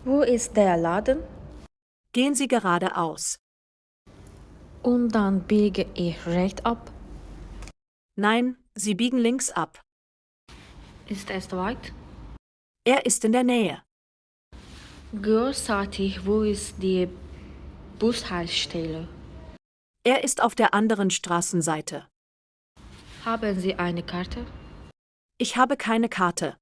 Wo ist der Laden? Gehen Sie geradeaus. Und dann biege ich rechts ab. Nein, Sie biegen links ab. Ist es weit? Er ist in der Nähe. Großartig, wo ist die Bushaltestelle? Er ist auf der anderen Straßenseite. Haben Sie eine Karte? Ich habe keine Karte.